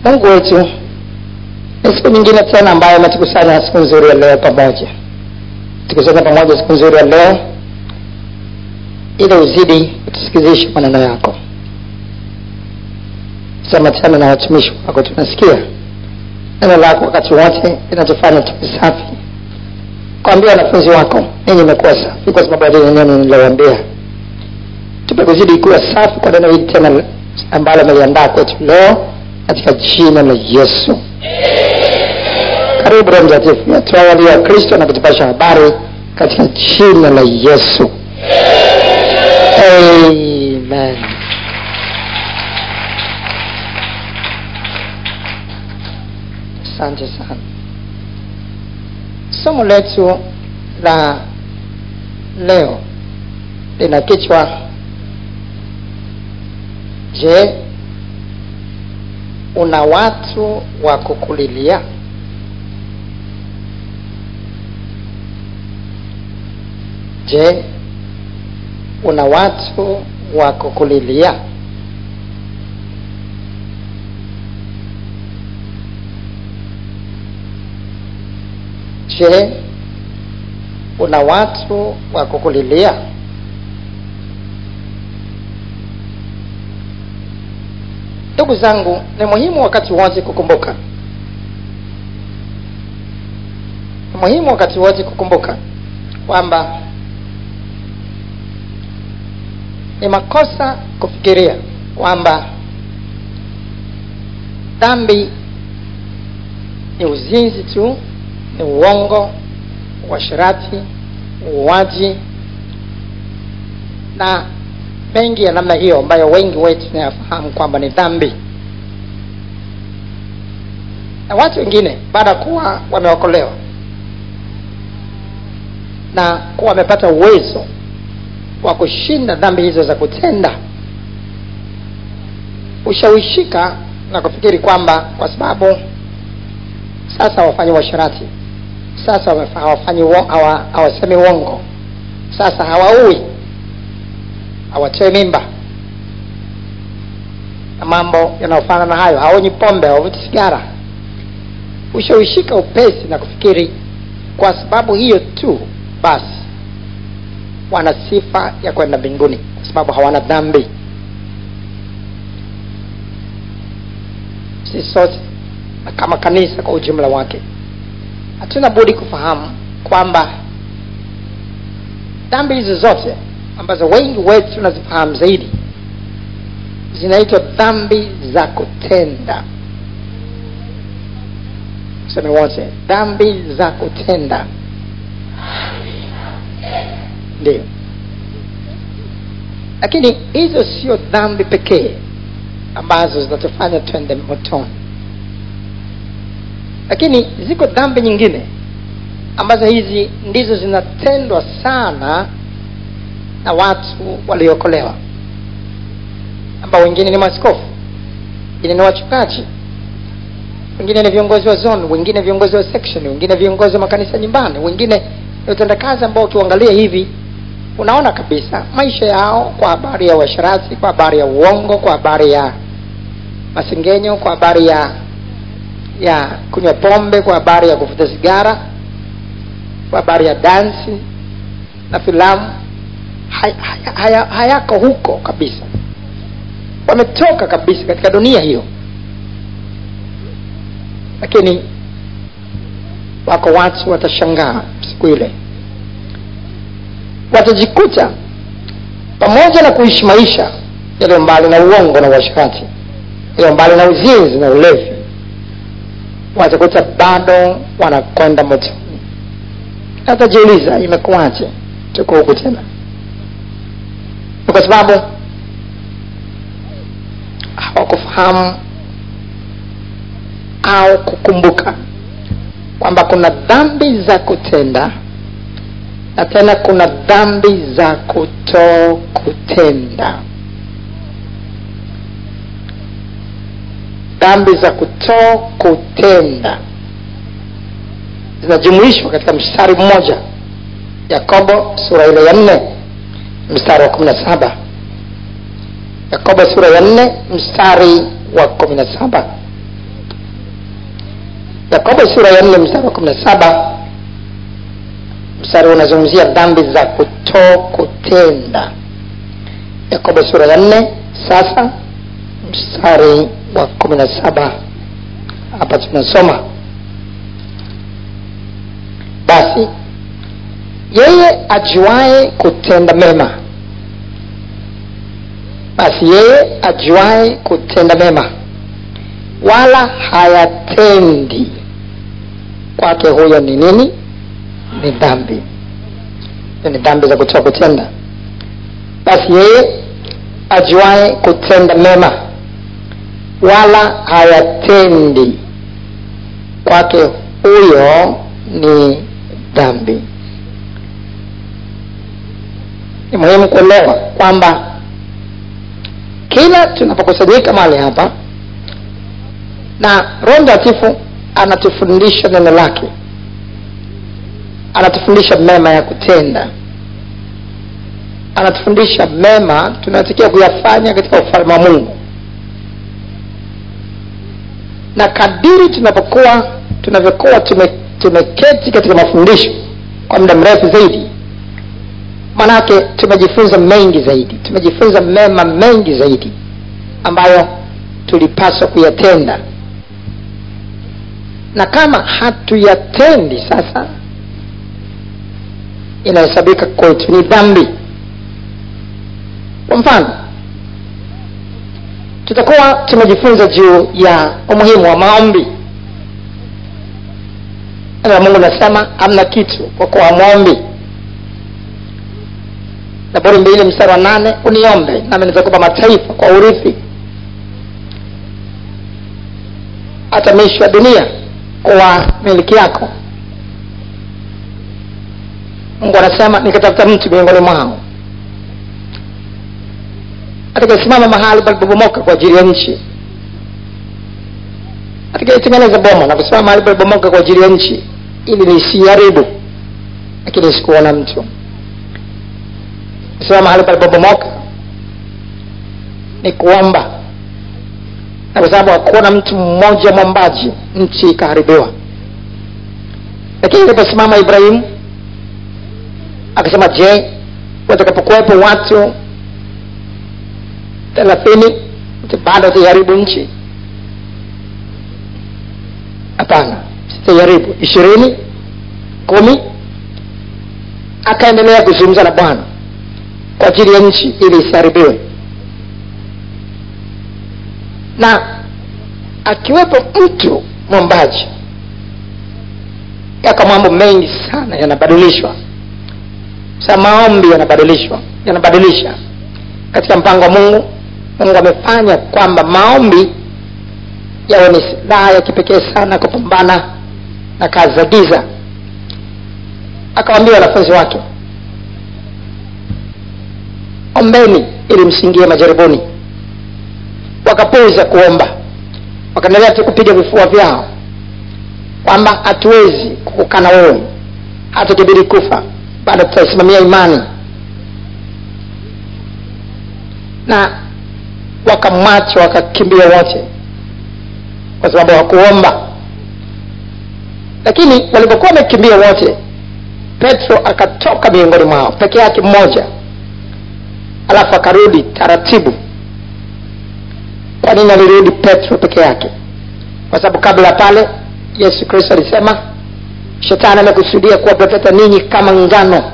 Mungu wetu, ni siku nyingine tena ambayo umetukusanya siku nzuri ya leo pamoja. Tukusanya pamoja siku nzuri ya leo ili uzidi kutusikizisha maneno yako. Sema tena na watumishi wako, tunasikia neno lako wakati wote linatufanya tuwe safi. Kuambia wanafunzi wako, ninyi mmekuwa safi kwa sababu ya neno nililowaambia. Tupe kuzidi kuwa safi kwa neno hili tena ambalo umeliandaa kwetu leo katika jina la Yesu. Karibu Roho Mtakatifu atuawalie Kristo na kutupasha habari katika jina la Yesu. Amen. Asante sana. Somo letu la leo lina kichwa, je, una watu wa kukulilia? Je, una watu wa kukulilia? Je, una watu wa kukulilia? Ndugu zangu, ni muhimu wakati wote kukumbuka. Ni muhimu wakati wote kukumbuka kwamba ni makosa kufikiria kwamba dhambi ni uzinzi tu, ni uongo, uasherati, uuaji na mengi ya namna hiyo ambayo wengi wetu tunayafahamu kwamba ni dhambi. Na watu wengine baada kuwa wameokolewa na kuwa wamepata uwezo wa kushinda dhambi hizo za kutenda, ushawishika na kufikiri kwamba kwa sababu sasa wafanyi uasherati, sasa hawasemi uongo, sasa hawaui, hawatoi mimba na mambo yanayofanana na hayo, haonyi pombe, hawavuti sigara, ushawishika upesi na kufikiri kwa sababu hiyo tu basi wana sifa ya kwenda mbinguni kwa sababu hawana dhambi. Sisi sote na kama kanisa kwa ujumla wake hatuna budi kufahamu kwamba dhambi hizo zote ambazo wengi wetu tunazifahamu zaidi zinaitwa dhambi za kutenda. Tuseme wote, dhambi za kutenda. Ndio. Lakini hizo sio dhambi pekee ambazo zinatufanya twende motoni. Lakini ziko dhambi nyingine ambazo hizi ndizo zinatendwa sana na watu waliokolewa, ambao wengine ni maaskofu, wengine ni wachungaji, wengine ni viongozi wa zone, wengine viongozi wa section, wengine viongozi wa makanisa nyumbani, wengine ni utendakazi ambao ukiangalia hivi unaona kabisa maisha yao kwa habari ya uasherati, kwa habari ya uongo, kwa habari ya masengenyo, kwa habari ya kunywa pombe, kwa habari ya kuvuta sigara, kwa habari ya dansi na filamu, hayako huko kabisa. Wametoka kabisa katika dunia hiyo. Lakini wako watu watashangaa siku ile, watajikuta pamoja na kuishi maisha yaliyo mbali na uongo na uasherati, yaliyo mbali na uzinzi na ulevi, watakuta bado wanakwenda motoni. Atajiuliza, imekuwaje tuko huku tena? Kwa sababu hawakufahamu au kukumbuka kwamba kuna dhambi za kutenda na tena kuna dhambi za kutokutenda. Dhambi za kutokutenda zinajumuishwa katika mstari mmoja, Yakobo sura ile ya 4 mstari wa 17. Yakobo sura ya 4 mstari wa 17. Yakobo sura ya 4 mstari wa 17, mstari unazungumzia dhambi za kutokutenda. Yakobo sura ya 4 sasa mstari wa 17, hapa tunasoma: basi yeye ajuaye kutenda mema, wala hayatendi, kwake huyo ni nini? Ni dhambi. Ni dhambi za kutokutenda. Basi yeye ajuaye kutenda mema wala hayatendi, kwake huyo ni dhambi. Ni muhimu kuelewa kwamba kila tunapokusanyika mahali hapa na Roho Mtakatifu anatufundisha neno lake, anatufundisha mema ya kutenda, anatufundisha mema tunatakiwa kuyafanya katika ufalme wa Mungu. Na kadiri tunavyokuwa tumeketi katika mafundisho kwa muda mrefu zaidi, manake tumejifunza mengi zaidi, tumejifunza mema mengi zaidi ambayo tulipaswa kuyatenda. Na kama hatuyatendi sasa, inahesabika kwetu ni dhambi. Kwa mfano, tutakuwa tumejifunza juu ya umuhimu wa maombi. Na Mungu anasema hamna kitu kwa kuwa maombi. Zaburi 2 mstari wa 8, uniombe nami nitakupa mataifa kwa urithi, hata miisho ya dunia kwa miliki yako. Mungu anasema nikatafuta mtu miongoni mwao atakayesimama mahali palipobomoka kwa ajili ya nchi, atakayetengeneza boma na kusimama mahali palipobomoka kwa ajili ya nchi ili nisiharibu. Lakini sikuona mtu. Kusimama mahali palipobomoka ni kuomba, na kwa sababu hakuona mtu mmoja mwombaji, nchi ikaharibiwa. Lakini aliposimama Ibrahimu akasema, je, watakapokuwepo watu 30 bado wataharibu nchi? Hapana, sitaharibu. 20, 10. Akaendelea kuzungumza na Bwana kwa ajili ya nchi ili isiharibiwe. Na akiwepo mtu mwombaji, yako mambo mengi sana yanabadilishwa. Sasa maombi yanabadilisha katika mpango wa Mungu. Mungu amefanya kwamba maombi yawe ni silaha ya kipekee sana kupambana na kazi za giza. Akawaambia wanafunzi wake, ombeni ili msiingie majaribuni. Wakapuuza kuomba, wakaendelea tu kupiga vifua vyao kwamba hatuwezi kukukana wewe, hata kibidi kufa bado tutasimamia imani. Na wakamwacha, wakakimbia wote kwa sababu hawakuomba. Lakini walipokuwa wamekimbia wote, Petro akatoka miongoni mwao peke yake mmoja, alafu akarudi taratibu. Kwa nini alirudi Petro peke yake? Kwa sababu kabla pale Yesu Kristo alisema, shetani amekusudia kuwapepeta ninyi kama ngano,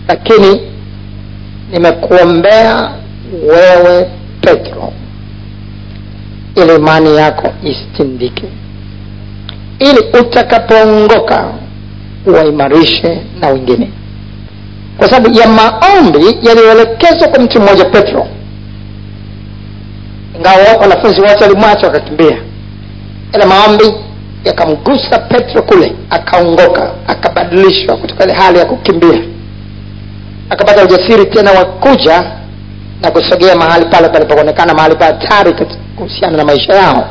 lakini nimekuombea wewe Petro, ili imani yako isitindike, ili utakapoongoka uwaimarishe na wengine. Kwa sababu ya maombi yaliyoelekezwa kwa mtu mmoja Petro, ingawa wanafunzi wote walimwacha wakakimbia, ile maombi yakamgusa Petro kule, akaongoka, akabadilishwa kutoka ile hali ya kukimbia, akapata ujasiri tena wa kuja na kusogea mahali pale palipoonekana mahali pa hatari kuhusiana na maisha yao.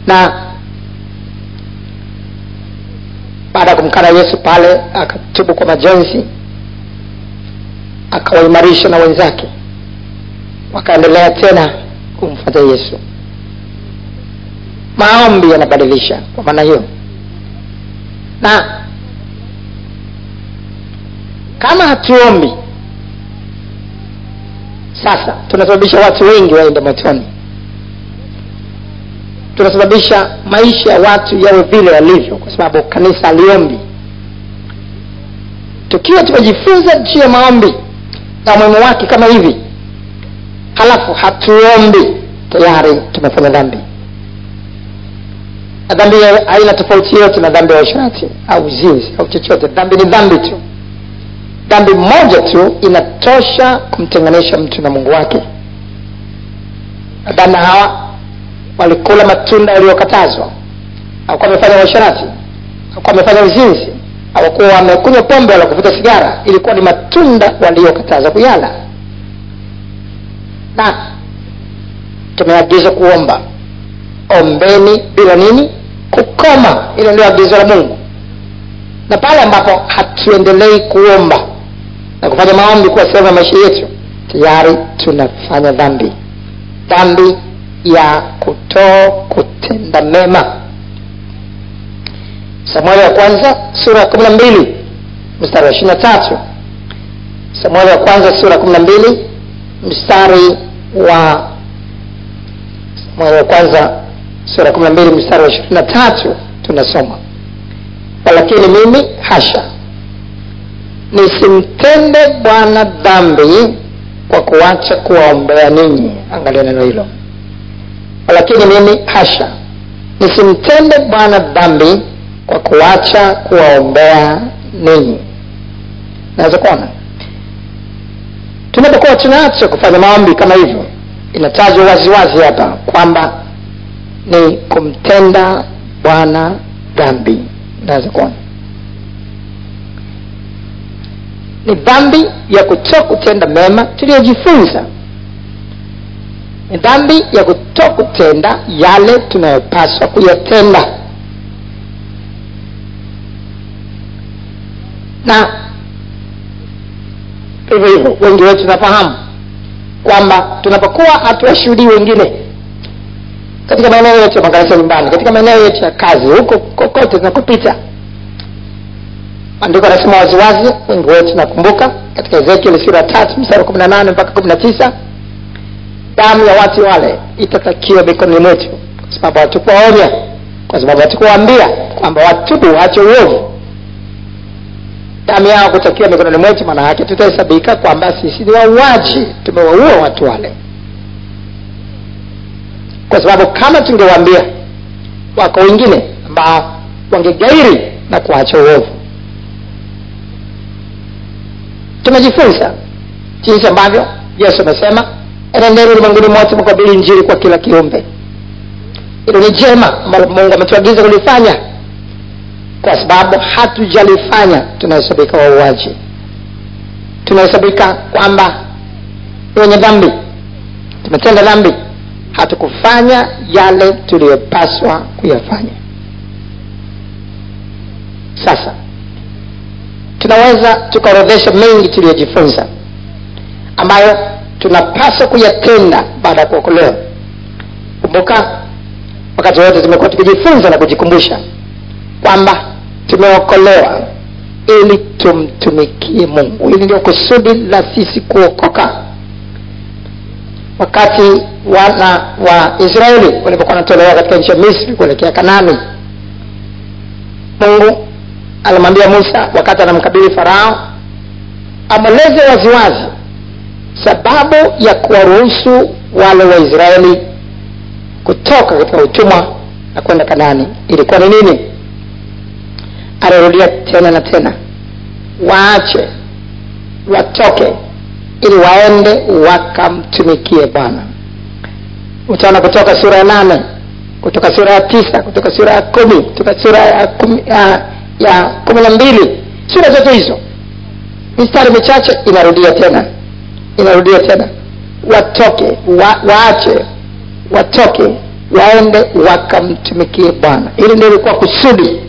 Na baada ya kumkana Yesu pale, akatubu kwa majonzi, akawaimarisha na wenzake, wakaendelea tena kumfuata Yesu. maombi yanabadilisha kwa maana hiyo. Na kama hatuombi sasa, tunasababisha watu wengi waende motoni. Tunasababisha maisha ya watu yawe vile yalivyo kwa sababu kanisa haliombi. Tukiwa tumejifunza juu ya maombi na umuhimu wake kama hivi, halafu hatuombi, tayari tumefanya dhambi. Na dhambi haina tofauti yote na dhambi ya uasherati au uzinzi au chochote. Dhambi ni dhambi tu. Dhambi moja tu inatosha kumtenganisha mtu na Mungu wake. Adamu na Hawa walikula matunda yaliyokatazwa. Hawakuwa wamefanya uasherati, hawakuwa wamefanya uzinzi, hawakuwa wamekunywa pombe wala kuvuta sigara. Ilikuwa ni matunda waliyokatazwa kuyala. Na tumeagizwa kuomba. Ombeni bila nini? Kukoma. Hilo ndio agizo la Mungu. Na pale ambapo hatuendelei kuomba na kufanya maombi kwa sehemu ya maisha yetu, tayari tunafanya dhambi. Dhambi ya kutenda mema. Samueli wa kwanza sura ya 12 mstari wa 23. Samueli wa kwanza sura ya 12 mstari wa Samueli wa kwanza sura ya 12 mstari wa 23 tunasoma: "Lakini mimi hasha, nisimtende Bwana dhambi kwa kuacha kuwaombea ninyi." Angalia neno hilo. "Lakini mimi hasha, nisimtende Bwana dhambi kwa kuacha kuwaombea ninyi." Naweza kuona tunapokuwa tunaacha kufanya maombi kama hivyo, inatajwa waziwazi hapa kwamba ni kumtenda Bwana dhambi. Naweza kuona ni dhambi ya kutokutenda mema tuliyojifunza. Ni dhambi ya kutokutenda yale tunayopaswa kuyatenda. Na hivyo wengi wetu tunafahamu kwamba tunapokuwa hatuwashuhudii wengine katika maeneo yetu ya makanisa nyumbani, katika maeneo yetu ya kazi, huko kokote tunakopita, Andiko nasema waziwazi, wengi wetu nakumbuka katika Ezekiel sura 3 mstari 18 mpaka 19, damu ya watu wale itatakiwa mikononi mwetu, kwa sababu hatukuwaonya, kwa sababu hatukuwaambia kwamba watubu waache uovu. Damu yao kutakiwa mikononi mwetu, maana yake tutahesabika kwamba sisi ni wauaji, tumewaua watu wale. Kwa sababu kama tungewaambia, wako wengine ambao wangegairi na kuacha uovu. Tumejifunza jinsi ambavyo Yesu amesema, enendeni ulimwenguni mote mkahubiri injili kwa kila kiumbe. Hilo ni jema ambalo Mungu ametuagiza kulifanya. Kwa sababu hatujalifanya, tunahesabika wauaji, tunahesabika kwamba wenye dhambi, tumetenda dhambi, hatukufanya yale tuliyopaswa kuyafanya. Sasa tunaweza tukaorodhesha mengi tuliyojifunza ambayo tunapaswa kuyatenda baada ya kuokolewa. Kumbuka, wakati wote tumekuwa tukijifunza na kujikumbusha kwamba tumeokolewa ili tumtumikie Mungu. Hili ndio kusudi la sisi kuokoka. Wakati wana wa Israeli walipokuwa wanatolewa katika nchi ya Misri kuelekea Kanaani, Mungu alimwambia Musa wakati anamkabili Farao, amweleze waziwazi sababu ya kuwaruhusu wale wa Israeli kutoka katika utumwa na kwenda Kanaani ilikuwa ni nini. Alirudia tena na tena, waache watoke ili waende wakamtumikie Bwana. Utaona kutoka sura ya 8, kutoka sura ya 9, kutoka sura ya 10, kutoka sura ya 12, sura zote hizo mistari michache inarudia tena, watoke, waache watoke waende wakamtumikie Bwana. Hili ndio lilikuwa kusudi.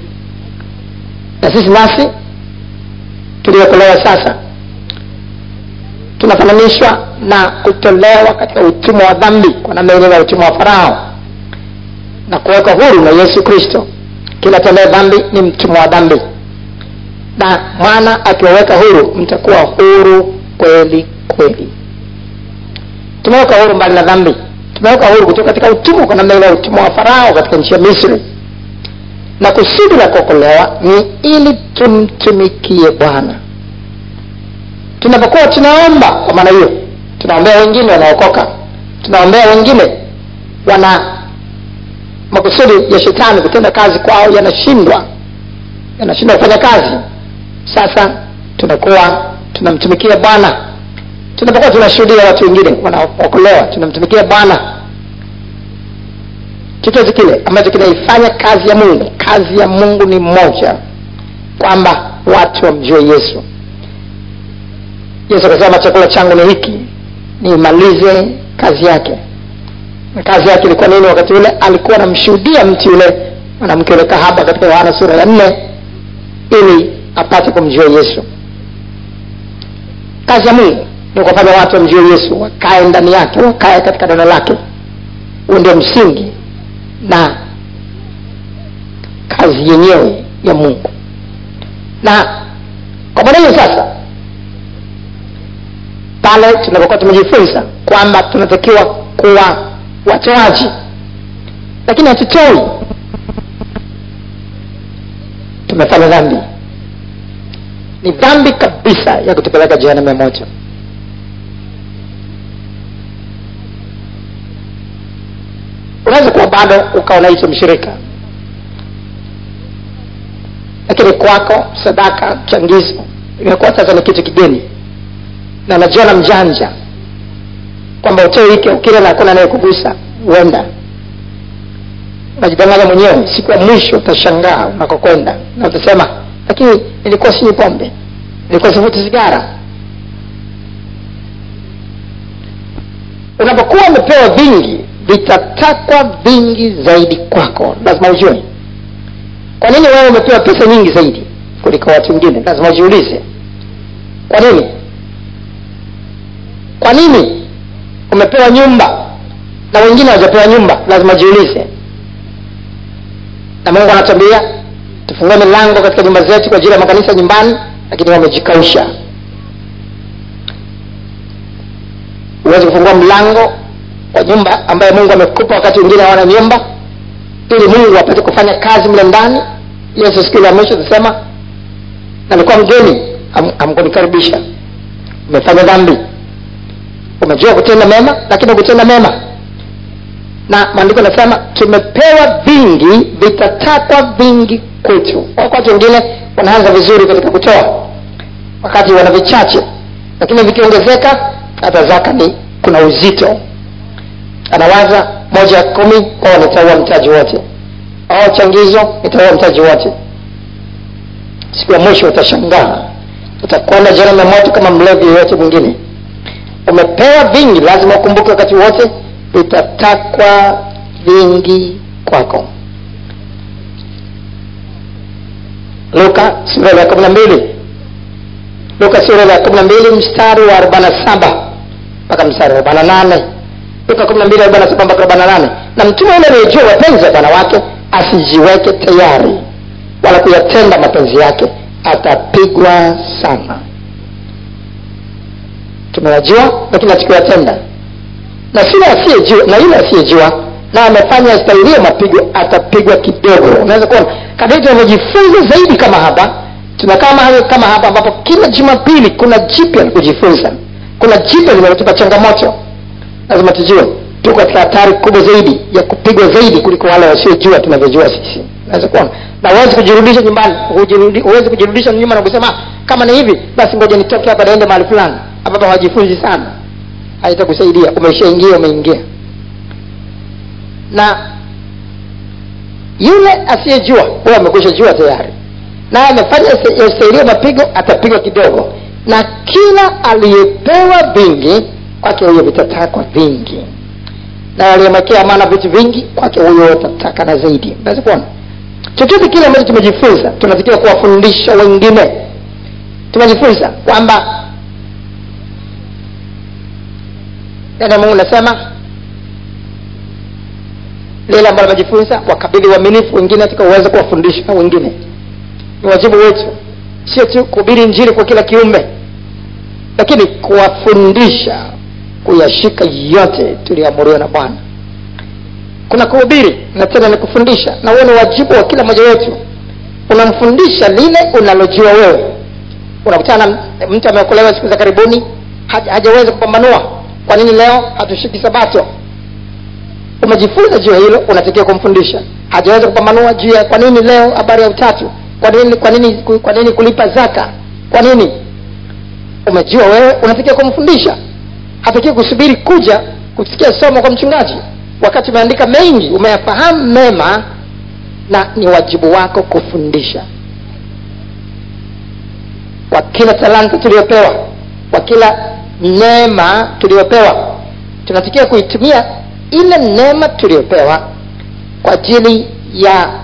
Na sisi nasi tuliokolewa sasa tunafananishwa na kutolewa katika utumwa wa dhambi, kwa namna ile ya utumwa wa Farao. na kuweka huru na Yesu Kristo. Kila atendaye dhambi ni mtumwa wa dhambi, na mwana akiwaweka huru mtakuwa huru kweli kweli. Tumeweka huru mbali na dhambi. Tumeweka huru kutoka katika utumwa kwa namna ile utumwa wa Farao katika nchi ya Misri. Na kusudi la kuokolewa ni ili tumtumikie Bwana. Tunapokuwa tunaomba kwa maana hiyo, tunaombea wengine wanaokoka, tunaombea wengine wana makusudi ya shetani kutenda kazi kwao yanashindwa kufanya kazi. Sasa tunakuwa tunamtumikia Bwana. Tunapokuwa tunashuhudia watu wengine wanaokolewa, tunamtumikia Bwana. Chochote kile ambacho kinaifanya kazi ya Mungu. Kazi ya Mungu ni moja, kwamba watu wamjue Yesu. Yesu akasema chakula changu ni hiki, nimalize kazi yake. Na kazi yake ilikuwa nini wakati ule? Alikuwa anamshuhudia mtu yule mwanamke yule kahaba katika Yohana sura ya 4 ili apate kumjua Yesu. Kazi ya Mungu ni kufanya watu wamjue Yesu, wakae ndani yake, wakae katika neno lake. Huo ndio msingi na kazi yenyewe ya Mungu. Na kwa maana hiyo sasa, pale tunapokuwa tumejifunza kwamba tunatakiwa kuwa watoaji, lakini hatutoi, tumefanya dhambi. Ni dhambi kabisa ya kutupeleka jehanamu ya moto. Unaweza kuwa bado ukaona hicho mshirika, lakini kwako sadaka, changizo imekuwa sasa ni kitu kigeni, na unajiona mjanja kwamba utoe hiki ukile na hakuna anayekugusa. Uenda unajidanganya mwenyewe. Siku ya mwisho utashangaa unakokwenda na utasema, lakini nilikuwa sinywi pombe, nilikuwa sivuti sigara. Unapokuwa umepewa vingi, vitatakwa vingi zaidi kwako. Lazima ujue kwa nini wewe umepewa pesa nyingi zaidi kuliko watu wengine. Lazima ujiulize kwa nini. Kwa nini umepewa nyumba na wengine hawajapewa nyumba? Lazima ujiulize. Na Mungu anatuambia tufungue milango katika nyumba zetu kwa ajili ya makanisa nyumbani, lakini wamejikausha. Uweze kufungua mlango kwa nyumba ambayo Mungu amekupa wakati wengine hawana nyumba, ili Mungu apate kufanya kazi mle ndani. Yesu siku ya mwisho atasema, nalikuwa mgeni, hamkunikaribisha. Umefanya dhambi. Umejua kutenda mema, lakini kutenda mema. Na maandiko yanasema tumepewa vingi, vitatakwa vingi kwetu. Wakati wengine wanaanza vizuri katika kutoa, wakati wana vichache, lakini vikiongezeka hata zaka ni kuna uzito. Anawaza 1/10 kwa nitaua mtaji wote, au changizo nitaua mtaji wote. Siku ya mwisho utashangaa, utakwenda jehanamu ya moto kama mlevi yote mwingine. Umepewa vingi, lazima ukumbuke wakati wote vitatakwa vingi kwako. Luka sura ya 12. Luka sura ya 12 mstari wa 47 mpaka mstari wa 48. Luka 12:47 mpaka 48. Na mtume yule aliyejua mapenzi ya Bwana wake asijiweke tayari wala kuyatenda mapenzi yake, atapigwa sana. Tumewajua lakini hatukuyatenda. Na yule asiyejua na amefanya stahili ya mapigo, atapigwa kidogo. Unaweza kuona kadri tunavyojifunza zaidi kama hapa, tunakaa kama hapa ambapo kila Jumapili kuna jipya la kujifunza. Kuna jipya linalotupa changamoto. Lazima tujue tuko katika hatari kubwa zaidi ya kupigwa zaidi kuliko wale wasiojua tunavyojua sisi. Unaweza kuona. Na uweze kujirudisha nyumbani, uweze kujirudisha nyuma na kusema kama ni hivi basi ngoja nitoke hapa naende mahali fulani ambapo hawajifunzi sana. Haitakusaidia. Umeingia. Na yule asiyejua, wewe amekwisha jua tayari, na amefanya stahili mapigo, atapigwa kidogo. Na kila aliyepewa vingi, kwake huyo vitatakwa vingi. Na aliyemwekea maana vitu vingi, kwake huyo atataka na zaidi. Unaweza kuona chochote kile ambacho tumejifunza, tunatakiwa kuwafundisha wengine. Tumejifunza kwamba neno Mungu nasema lile ambalo wamejifunza, wakabidhi uaminifu wengine katika uwezo kuwafundisha wengine. Ni wajibu wetu sio tu kuhubiri injili kwa kila kiumbe, lakini kuwafundisha kuyashika yote tuliyoamuriwa na Bwana. Kuna kuhubiri na tena ni kufundisha, na huo ni wajibu wa kila mmoja wetu. Unamfundisha lile unalojua wewe. Unakutana mtu ameokolewa siku za karibuni, hajaweza kupambanua kwa nini leo hatushiki sabato. Umejifunza juu hilo, unatakiwa kumfundisha. Hajaweza kupambanua juu ya kwa nini leo habari ya utatu, kwa nini kulipa zaka, kwa nini? Umejua wewe, unatakiwa kumfundisha. Hatakiwi kusubiri kuja kusikia somo kwa mchungaji wakati umeandika mengi, umeyafahamu mema, na ni wajibu wako kufundisha. Kwa kila talanta tuliyopewa, kwa kila neema tuliyopewa, tunatakiwa kuitumia ile neema tuliyopewa kwa ajili ya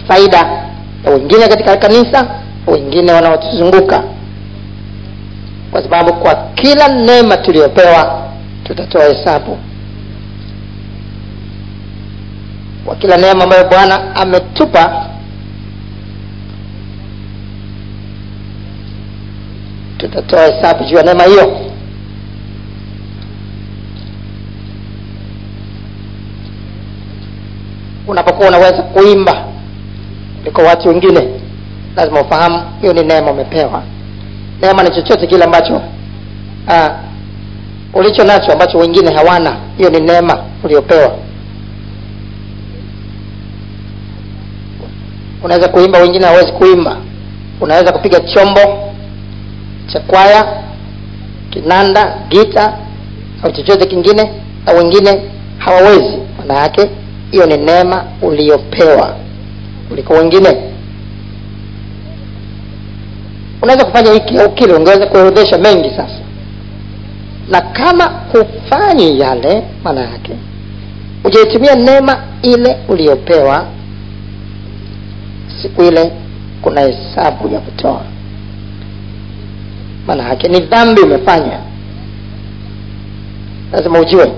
faida ya wengine katika kanisa, wengine wanaotuzunguka. Kwa sababu kwa kila neema tuliyopewa tutatoa hesabu. Kwa kila neema ambayo Bwana ametupa tutatoa hesabu juu ya neema hiyo. Unapokuwa unaweza kuimba kuliko watu wengine, lazima ufahamu hiyo ni neema umepewa. Neema ni chochote kile ambacho ulicho nacho ambacho wengine hawana. Hiyo ni neema uliopewa. Unaweza kuimba, wengine hawezi kuimba. Unaweza kupiga chombo cha kwaya, kinanda, gita au chochote kingine, na wengine hawawezi. Maana yake hiyo ni neema uliopewa kuliko wengine. Unaweza kufanya hiki au kile, ungeweza kuorodhesha mengi sasa. Na kama hufanyi yale, maana yake hujaitumia neema ile uliopewa. Siku ile kuna hesabu ya kutoa. Maana yake ni dhambi umefanya. Lazima ujue.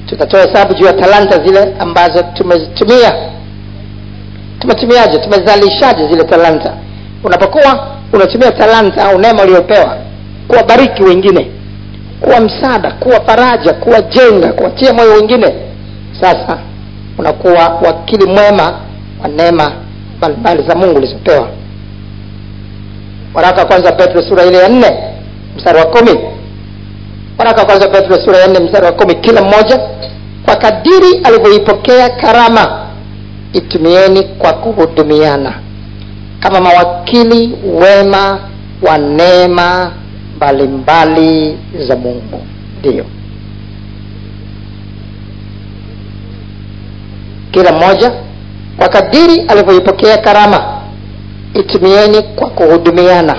Tutatoa hesabu juu ya talanta zile ambazo tumezitumia. Tumetumiaje? Tumezalishaje zile talanta? Unapokuwa unatumia talanta au neema uliyopewa kuwabariki wengine, kuwa msaada, kuwa faraja, kuwajenga, kuwatia moyo wengine, sasa unakuwa wakili mwema wa neema mbalimbali za Mungu ulizopewa. Waraka kwanza Petro sura ile ya 4 mstari wa 10. Waraka kwanza Petro sura ya 4 mstari wa 10, kila mmoja kwa kadiri alivyoipokea karama itumieni kwa kuhudumiana kama mawakili wema wa neema mbalimbali za Mungu. Ndio, kila mmoja kwa kadiri alivyoipokea karama itumieni kwa kuhudumiana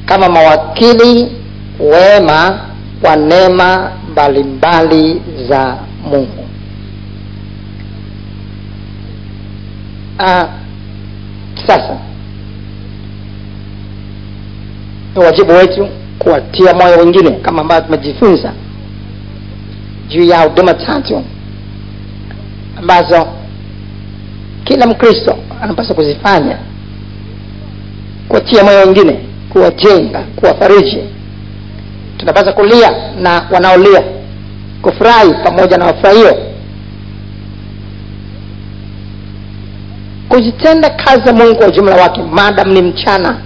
kama mawakili wema wa neema mbalimbali za Mungu. Sasa ni wajibu wetu kuwatia moyo wengine, kama ambavyo tumejifunza juu ya huduma tatu ambazo kila Mkristo anapaswa kuzifanya: kuwatia moyo wengine, kuwajenga, kuwafariji. Tunapaswa kulia na wanaolia, kufurahi pamoja na wafurahio, kuzitenda kazi za Mungu kwa ujumla wake maadamu ni mchana.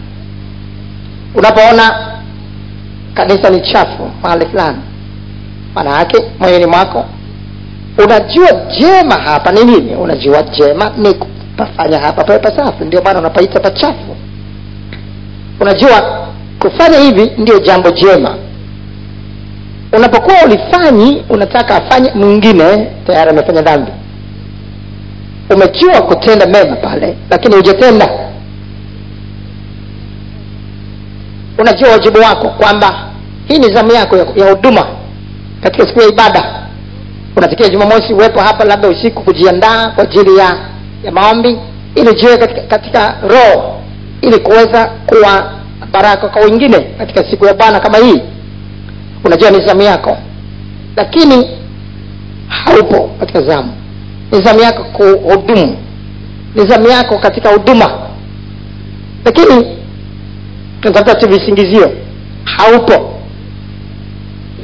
Unapoona kanisa ni chafu mahali fulani, maana yake moyoni mwako unajua jema hapa ni nini. Unajua jema ni kufanya hapa pawe pasafi, ndio maana unapaita pachafu. Unajua kufanya hivi ndio jambo jema. Unapokuwa ulifanyi, unataka afanye mwingine, tayari amefanya dhambi. Umejua kutenda mema pale, lakini hujatenda. Unajua wajibu wako kwamba hii ni zamu yako ya huduma katika siku ya ibada. Unatakiwa Jumamosi uwepo hapa labda usiku kujiandaa kwa ajili ya maombi, ili jiwe katika roho, ili kuweza kuwa baraka kwa wengine katika siku ya Bwana kama hii. Unajua ni zamu yako, lakini haupo katika zamu. Ni zamu yako kuhudumu, ni zamu yako katika huduma, lakini tunatafuta tu visingizio. Haupo.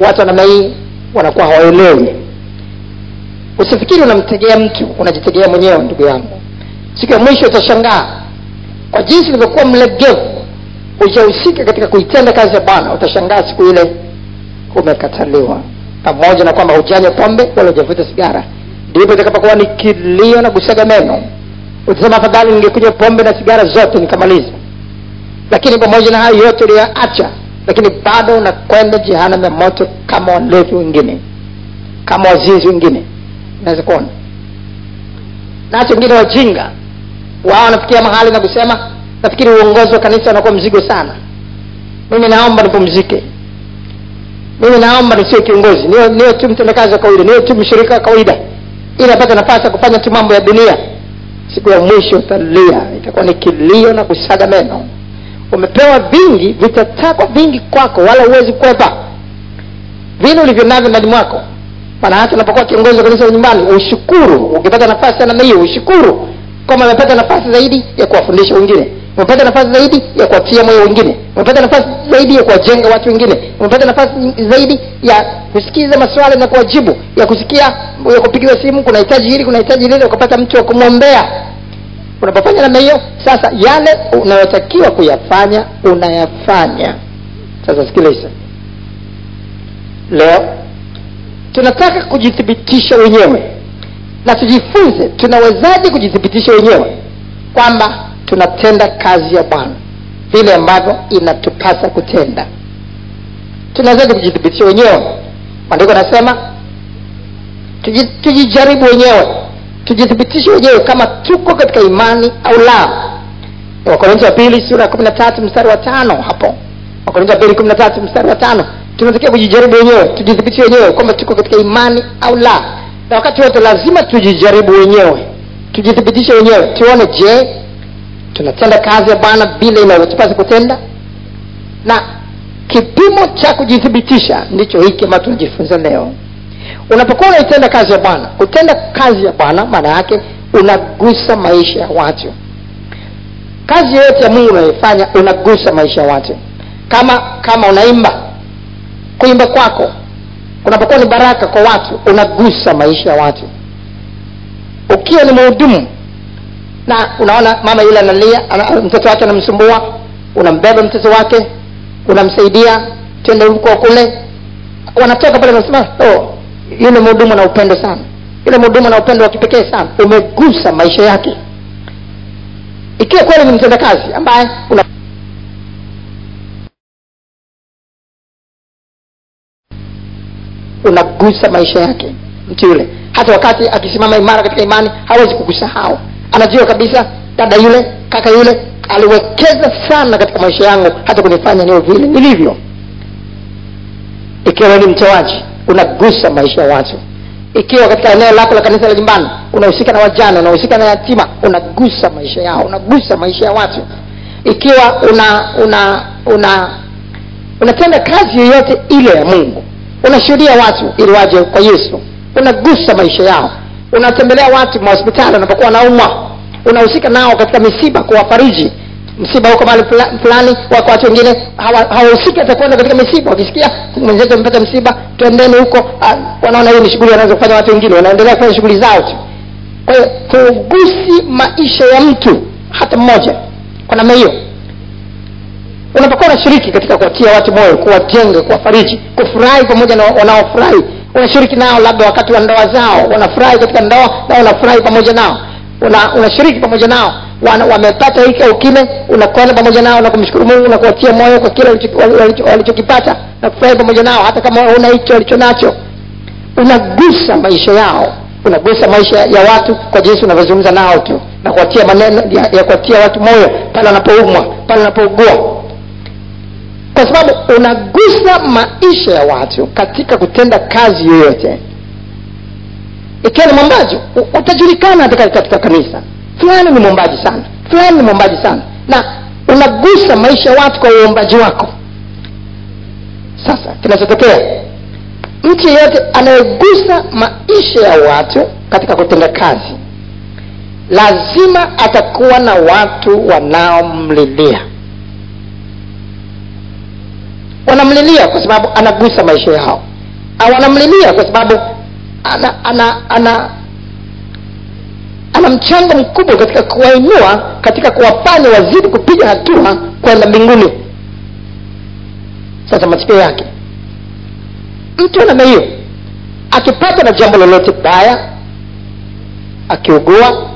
Watu namna hii wanakuwa hawaelewi. Usifikiri unamtegea mtu, unajitegea mwenyewe ndugu yangu. Siku ya mwisho utashangaa kwa jinsi ulivyokuwa mlegevu, hujahusika katika kuitenda kazi ya Bwana. Utashangaa siku ile umekataliwa, pamoja na kwamba hujanywa pombe wala hujavuta sigara. Ndipo itakapokuwa ni kilio na kusaga meno. Utasema afadhali ningekunywa pombe na sigara zote nikamaliza. Lakini pamoja na hayo yote uliyaacha, lakini bado unakwenda jehanamu ya moto kama walevi wengine, kama wazinzi wengine. Naweza kuona na hata wengine wajinga, wao wanafikia mahali na kusema, nafikiri uongozi wa kanisa unakuwa mzigo sana, mimi naomba nipumzike, mimi naomba nisiwe kiongozi, niwe tu mtendakazi wa kawaida, niwe tu mshirika wa kawaida, ili apate nafasi ya kufanya tu mambo ya dunia. Siku ya mwisho utalia, itakuwa ni kilio na kusaga meno. Umepewa vingi, vitatako vingi kwako, wala huwezi kukwepa vile ulivyo navyo ndani mwako. Maana hata unapokuwa kiongozi wa kanisa nyumbani, ushukuru ukipata nafasi na hiyo, ushukuru kama umepata nafasi zaidi ya kuwafundisha wengine, umepata nafasi zaidi ya kuwatia moyo wengine, umepata nafasi zaidi ya kuwajenga watu wengine, umepata nafasi zaidi ya kusikiza maswali na kuwajibu, ya kusikia, ya kupigiwa simu, kuna hitaji hili, kuna hitaji lile, ukapata mtu wa kumwombea. Unapofanya namna hiyo, sasa yale unayotakiwa kuyafanya unayafanya. Sasa sikiliza, leo tunataka kujithibitisha wenyewe, na tujifunze tunawezaje kujithibitisha wenyewe kwamba tunatenda kazi ya Bwana vile ambavyo inatupasa kutenda. Tunawezaje kujithibitisha wenyewe? Maandiko yanasema tujijaribu wenyewe, tujithibitishe wenyewe kama tuko katika imani au la. Wakorintho wa 2 sura 13 mstari wa 5 hapo. Wakorintho wa 2:13 mstari wa 5. Tunatakiwa kujijaribu wenyewe, tujithibitishe wenyewe kwamba tuko katika imani au la. Na wakati wote lazima tujijaribu wenyewe, tujithibitishe wenyewe, tuone je, tunatenda kazi ya Bwana bila inavyotupasa kutenda. Na kipimo cha kujithibitisha ndicho hiki ambacho tunajifunza leo. Unapokuwa unatenda kazi ya Bwana, kutenda kazi ya Bwana maana yake unagusa maisha ya watu. Kazi yote ya Mungu unayofanya unagusa maisha ya watu. Kama unaimba, kuimba kwako unapokuwa ni baraka kwa watu, unagusa maisha ya watu. Ukiwa ni mhudumu na unaona mama yule analia, mtoto wake anamsumbua, unambeba mtoto wake, unamsaidia, twende huko kule, wanatoka pale wanasema, oh, yule mhudumu na upendo sana, yule mhudumu na upendo wa kipekee sana. Umegusa maisha yake. Ikiwa kweli ni mtendakazi ambaye unagusa maisha yake mtu yule, hata wakati akisimama imara katika imani hawezi kukusahau. Anajua kabisa dada yule, kaka yule aliwekeza sana katika maisha yangu hata kunifanya niwe vile nilivyo. Ikiwa ni mtoaji, unagusa maisha ya watu. Ikiwa katika eneo lako la kanisa la nyumbani unahusika na wajane, unahusika na yatima, unagusa maisha yao, unagusa maisha ya watu. Ikiwa unatenda kazi yoyote ile ya Mungu, unashuhudia watu ili waje kwa Yesu, unagusa maisha yao. Unatembelea watu hospitali wanapokuwa wanaumwa, unahusika nao katika misiba, kuwafariji. Msiba huko mahali fulani, wako watu wengine hawahusiki hata kwenda katika misiba. Wakisikia mwenzetu amepata msiba, twendeni huko, wanaona hiyo ni shughuli wanaanza kufanya watu wengine, wanaendelea kufanya shughuli zao tu. Kwa hiyo kugusi maisha ya mtu hata mmoja kwa namna hiyo. Unapokuwa unashiriki katika kuwatia watu moyo, kuwajenga, kuwafariji, kufurahi pamoja na wanaofurahi, unashiriki nao labda wakati wa ndoa zao, wanafurahi katika ndoa na unafurahi pamoja nao, unashiriki pamoja nao, wamepata hiki au kile, unakwenda pamoja nao na kumshukuru Mungu na kuwatia moyo kwa kile walichokipata na kufurahi pamoja nao hata kama huna hicho walichonacho. Unagusa maisha yao, unagusa maisha ya watu kwa jinsi unavyozungumza nao tu na kuwatia maneno ya kuwatia watu moyo pale wanapoumwa, pale wanapougua. Kwa sababu unagusa maisha ya watu katika kutenda kazi yoyote. Ikiwa ni mwombaji, utajulikana katika kanisa, fulani ni mwombaji sana, fulani ni mwombaji sana, na unagusa maisha ya watu kwa uombaji wako. Sasa kinachotokea, Mtu yeyote anayegusa maisha ya watu katika kutenda kazi, lazima atakuwa na watu wanaomlilia. Wanamlilia kwa sababu anagusa maisha yao, au wanamlilia kwa sababu ana mchango mkubwa katika kuwainua, katika kuwafanya wazidi kupiga hatua kwenda mbinguni. Sasa matokeo yake, mtu namna hiyo akipata na jambo lolote baya, akiugua,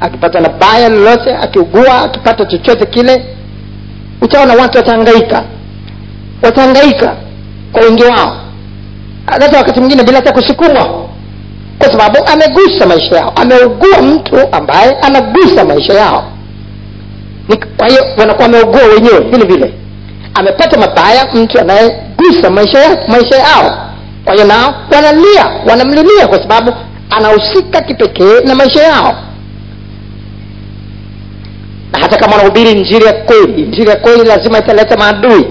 akipata na baya lolote, akiugua, akipata chochote kile, utaona watu watahangaika kwa wingi wao, hata wakati mwingine bila hata kusukumwa, kwa sababu amegusa maisha yao. Ameugua mtu ambaye anagusa maisha yao. Kwa hiyo wanakuwa wameugua wenyewe vile vile. Amepata mabaya mtu anayegusa maisha yao. Kwa hiyo nao wanamlilia kwa sababu anahusika kipekee na maisha yao. Na hata kama wanahubiri injili ya kweli lazima italeta maadui.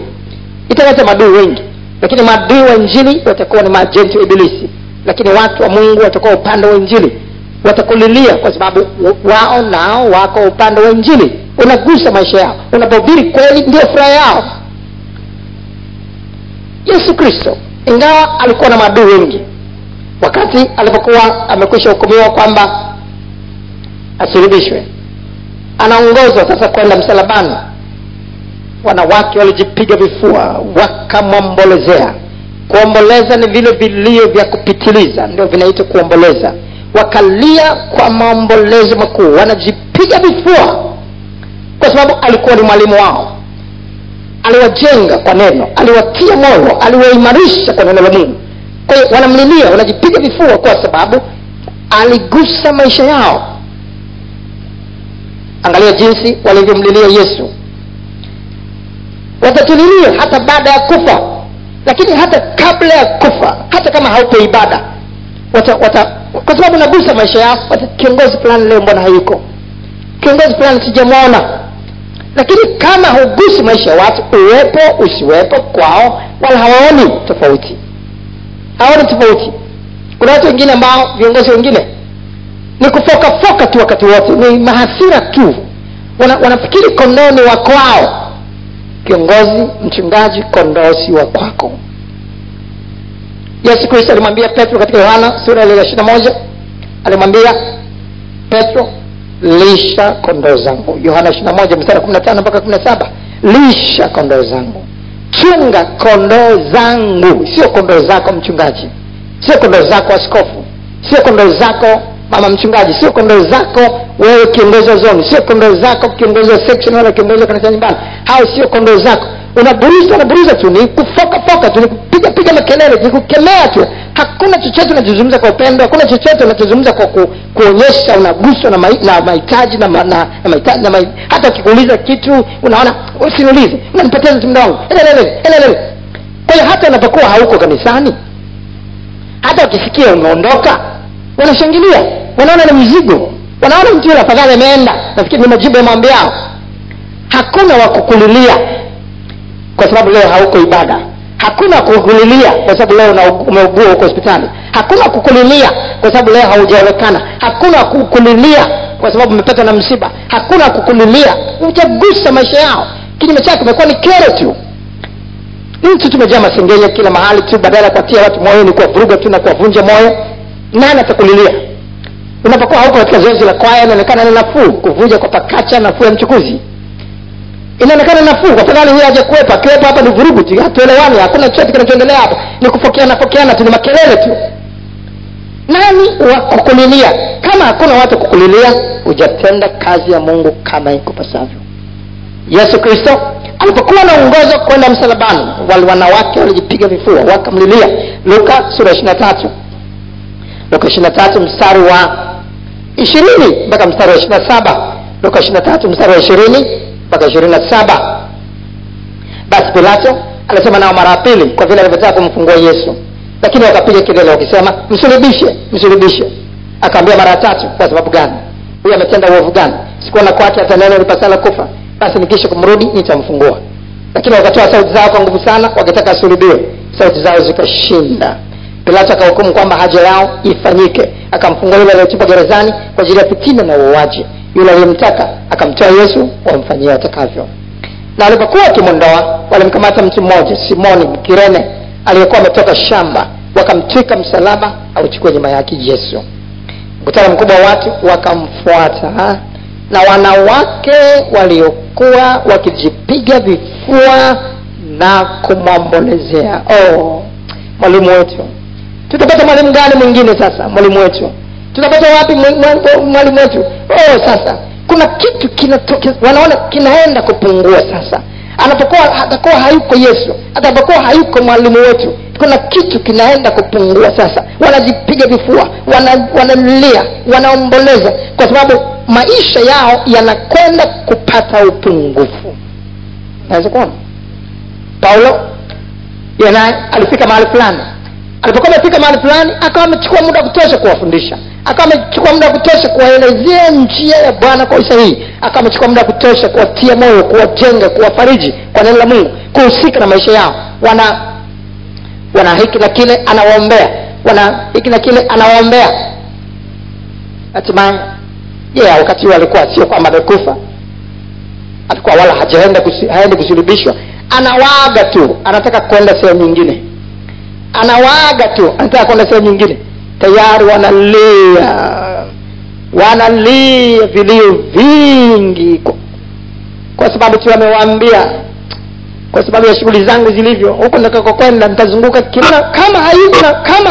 Italeta maadui wengi. Lakini maadui wa injili watakuwa ni maajenti wa ibilisi. Lakini watu wa Mungu watakuwa upande wa injili. Watakulilia kwa sababu wao nao wako upande wa injili. Unagusa maisha yao. Unapohubiri kweli ndio furaha yao. Yesu Kristo, ingawa alikuwa na maadui wengi, wakati alipokuwa amekwisha hukumiwa kwamba asulubishwe, anaongozwa sasa kwenda msalabani, wanawake walijipiga vifua wakamwombolezea. Kuomboleza ni vile vilio vya kupitiliza, ndio vinaitwa kuomboleza. Wakalia kwa maombolezo makuu, wanajipiga vifua kwa sababu alikuwa ni mwalimu wao. Aliwajenga kwa neno, aliwatia moyo, aliwaimarisha kwa neno la Mungu. Kwa hiyo wanamlilia, wanajipiga vifua kwa sababu aligusa maisha yao. Angalia jinsi walivyomlilia Yesu. Watatulilia hata baada ya kufa, lakini hata kabla ya kufa, hata kama haupo ibada, kwa sababu nagusa maisha yao. Kiongozi fulani leo mbona hayuko, kiongozi fulani sijamuona. Lakini kama hugusi maisha ya watu, uwepo usiwepo kwao, wala hawaoni tofauti. Kuna watu wengine ambao, viongozi wengine, ni kufoka tu wakati wote, ni mahasira tu. Wanafikiri kondoo ni wa kwao. Kiongozi, mchungaji, kondoo si wa kwako. Yesu Kristo alimwambia Petro katika Yohana sura ya 21, alimwambia Petro, lisha kondoo zangu. Yohana 21 mstari 15 mpaka 17. Lisha kondoo zangu. Chunga kondoo zangu. Sio kondoo zako mchungaji, sio kondoo zako askofu, sio kondoo zako mama mchungaji, sio kondoo zako wewe kiongozi wa zone, sio kondoo zako kiongozi wa section wala kiongozi wa kanisa nyumbani. Hao sio kondoo zako. Unaburuza tu, ni kufoka tu, ni kupiga makelele, ni kukemea tu. Hakuna chochote unachozungumza kwa upendo, hakuna chochote unachozungumza kwa kuonyesha unaguswa na mahitaji na mahitaji. Hata ukikuuliza kitu unaona usiniulize, unanipoteza muda wangu. Kwa hiyo hata unapokuwa hauko kanisani, hata ukisikia umeondoka, wanashangilia, wanaona ni mzigo, wanaona mtu yule afadhali ameenda. Nafikiri ni majibu ya maombi yao. Hakuna wa kukulilia kwa sababu leo hauko ibada. Hakuna kukulilia kwa sababu leo umeugua huko hospitali. Hakuna kukulilia kwa sababu leo haujaonekana. Hakuna kukulilia kwa sababu umepata na msiba. Hakuna kukulilia. Utagusa maisha yao. Kinyume chake kimekuwa ni kero tu. Nchi tumejaa masengenyo kila mahali tu, badala kuatia watu moyo ni kuwavuruga tu na kuwavunja moyo. Nani atakulilia? Unapokuwa hauko katika zoezi la kwaya, inaonekana ni nafuu. Kuvunja kwa pakacha nafuu ya mchukuzi, inaonekana nafuu. Kwa sababu huyu haja kuwepo, akiwepo hapa ni vurugu tu, hatuelewani, hakuna chochote kinachoendelea hapa, ni kufokeana tu, ni makelele tu. Nani wa kukulilia? Kama hakuna watu kukulilia, hujatenda kazi ya Mungu kama ikupasavyo. Yesu Kristo alipokuwa anaongozwa kwenda msalabani, wale wanawake walijipiga vifua wakamlilia. Luka sura 23. Luka 23 mstari wa 20 mpaka mstari wa 27. Luka 23 mstari wa 20 mpaka 27. Basi Pilato alisema nao mara pili kwa vile alivyotaka kumfungua Yesu, lakini wakapiga kelele wakisema, msulubishe. Akaambia mara tatu, kwa sababu gani? Huyu ametenda uovu gani? Sikuona kwake hata neno lipasala kufa. Basi nikisha kumrudi nitamfungua. Lakini wakatoa sauti zao kwa nguvu sana, wakitaka asulubiwe. Sauti zao zikashinda. Pilato akahukumu kwamba haja yao ifanyike, akamfungua yule aliyetupa gerezani kwa ajili ya fitina na uuaji. Yule aliyemtaka akamtoa Yesu wamfanyie atakavyo. Na alipokuwa akimwondoa, walimkamata mtu mmoja, Simoni Mkirene, aliyekuwa ametoka shamba, wakamtwika msalaba auchukue nyuma yake Yesu. Mkutano mkubwa wa watu wakamfuata, na wanawake waliokuwa wakijipiga vifua na kumwombolezea. Mwalimu wetu. Tutapata mwalimu gani mwingine sasa? Mwalimu wetu. Tutapata wapi mwalimu wetu? Sasa kuna kitu kinatokea, wanaona kinaenda kupungua sasa. Atakuwa hayuko Yesu, atakuwa hayuko mwalimu wetu, kuna kitu kinaenda kupungua sasa. Wanajipiga vifua, wanalia, wanaomboleza kwa sababu maisha yao yanakwenda kupata upungufu. Naweza kuona Paulo alifika mahali fulani. Alipokuwa amefika mahali fulani, akawa amechukua muda kutosha kuwafundisha, akawa amechukua muda kutosha kuwaelezea njia ya Bwana kwa usahihi, akawa amechukua muda kutosha kuwatia moyo, kuwajenga, kuwafariji kwa neno la Mungu, kuhusika na maisha yao. Wana hiki na kile anawaombea, hiki na kile anawaombea. Hatimaye wakati huo alikuwa sio kwamba amekufa, alikuwa wala hajaenda kusulubishwa. Anawaaga tu, anataka kwenda sehemu nyingine. Tayari wanalia vilio vingi kwa sababu tu amewaambia, kwa sababu ya shughuli zangu zilivyo, huko nitakakokwenda nitazunguka kila kama haita kama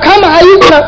kama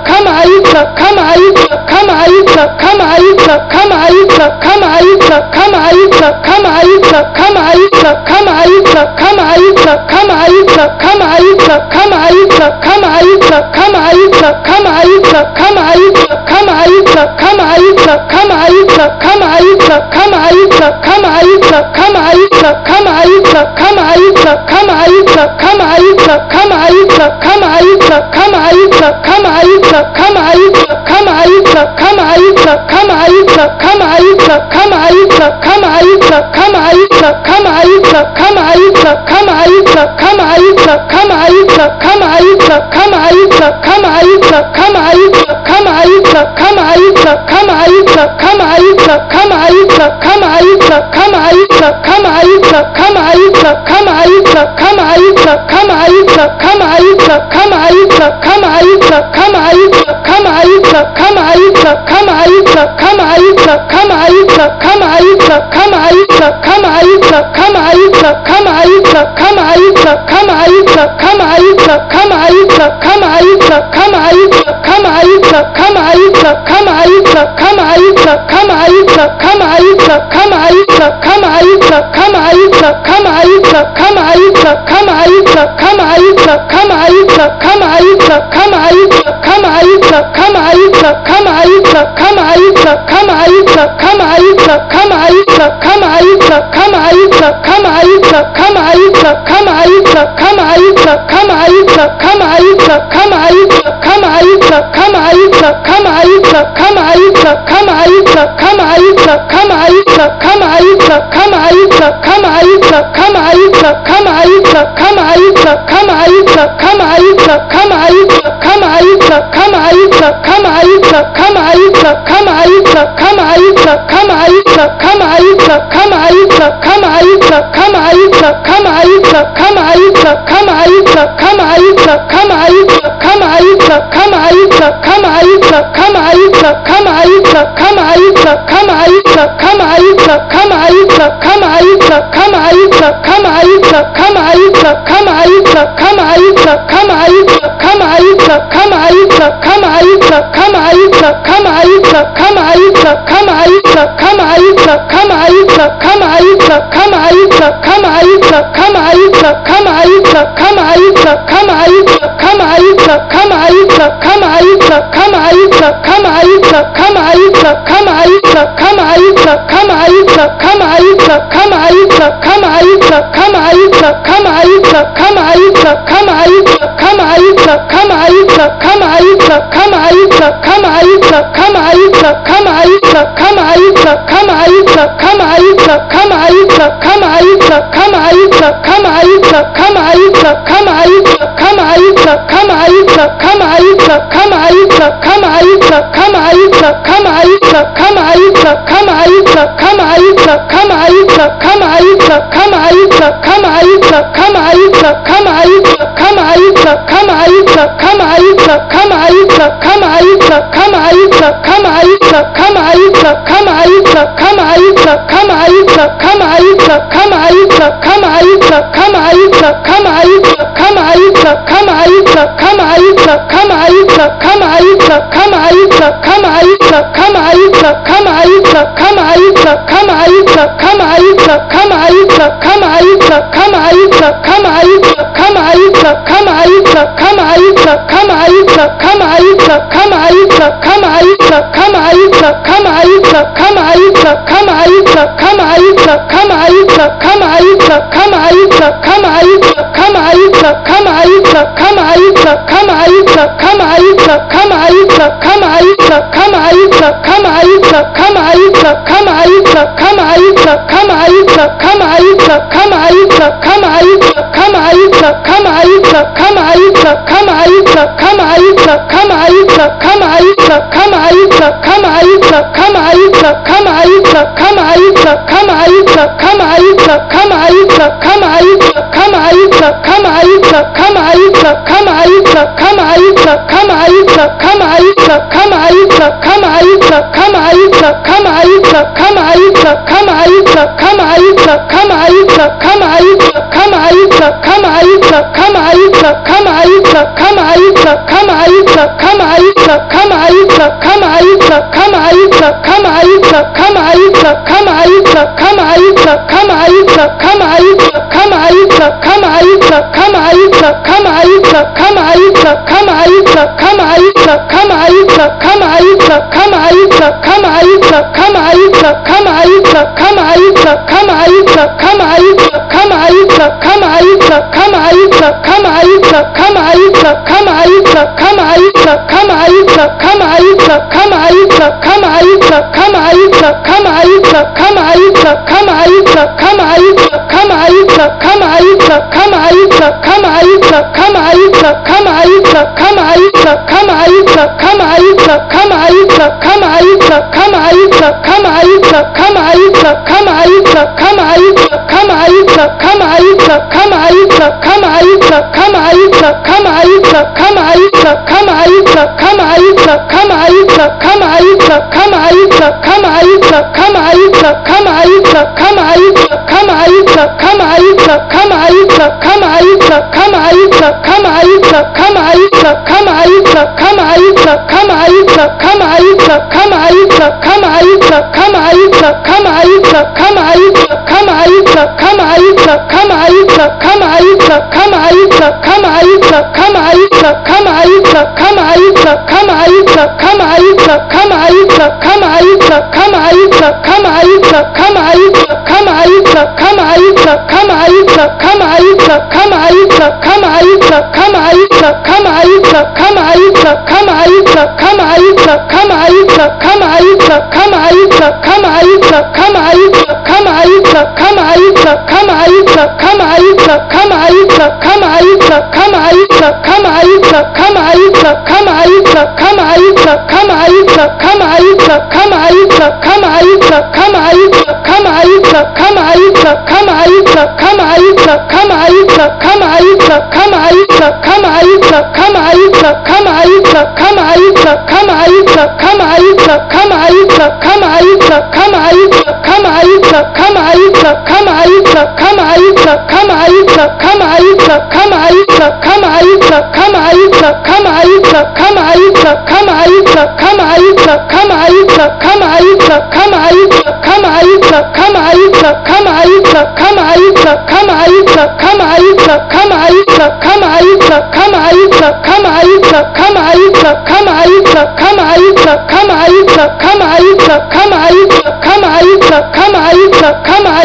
Come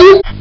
Come